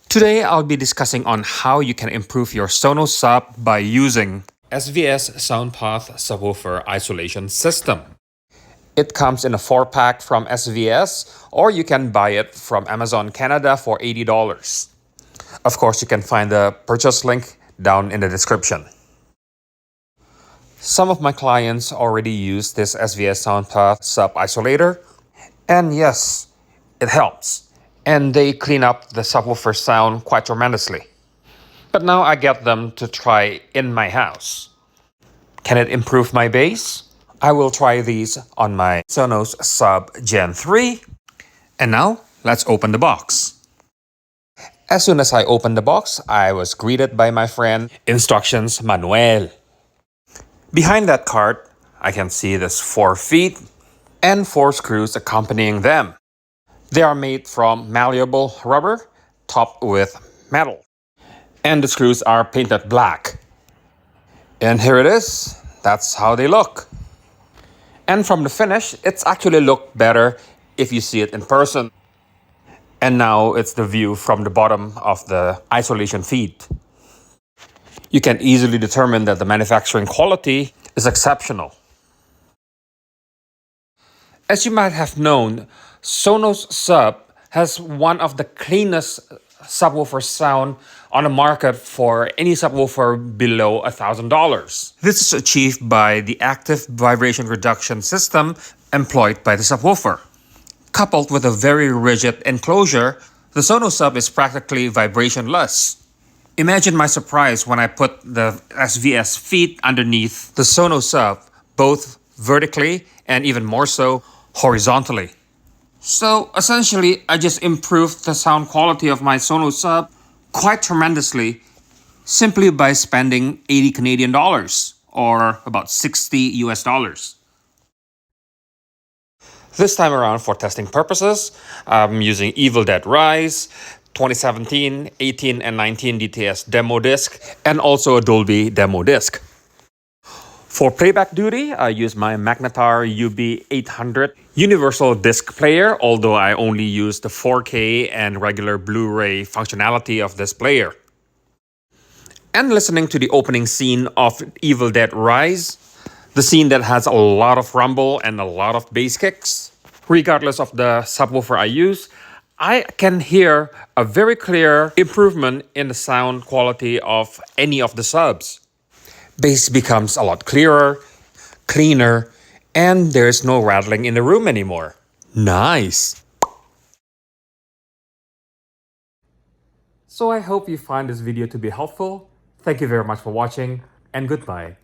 Today, I'll be discussing on how you can improve your Sonos Sub by using SVS SoundPath Subwoofer Isolation System. It comes in a 4-pack from SVS, or you can buy it from Amazon Canada for $80. Of course, you can find the purchase link down in the description. Some of my clients already use this SVS SoundPath Sub Isolator, and yes, it helps. And they clean up the subwoofer sound quite tremendously. But now I get them to try in my house. Can it improve my bass? I will try these on my Sonos Sub Gen 3. And now, let's open the box. As soon as I opened the box, I was greeted by my friend, Instructions Manuel. Behind that cart, I can see there's 4 feet and 4 screws accompanying them. They are made from malleable rubber, topped with metal. And the screws are painted black. And here it is. That's how they look. And from the finish, it's actually looked better if you see it in person. And now it's the view from the bottom of the isolation feed. You can easily determine that the manufacturing quality is exceptional. As you might have known, Sonos Sub has one of the cleanest subwoofer sound on the market for any subwoofer below $1,000. This is achieved by the active vibration reduction system employed by the subwoofer. Coupled with a very rigid enclosure, the Sonos Sub is practically vibrationless. Imagine my surprise when I put the SVS feet underneath the Sonos Sub, both vertically and even more so horizontally. So essentially, I just improved the sound quality of my Sonos Sub quite tremendously simply by spending 80 Canadian dollars or about 60 US dollars. This time around, for testing purposes, I'm using Evil Dead Rise, 2017, 18, and 19 DTS demo disc, and also a Dolby demo disc. For playback duty, I use my Magnetar UB800 universal disc player, although I only use the 4K and regular Blu-ray functionality of this player. And listening to the opening scene of Evil Dead Rise, the scene that has a lot of rumble and a lot of bass kicks, regardless of the subwoofer I use, I can hear a very clear improvement in the sound quality of any of the subs. Bass becomes a lot clearer, cleaner, and there's no rattling in the room anymore. Nice! So I hope you find this video to be helpful. Thank you very much for watching, and goodbye.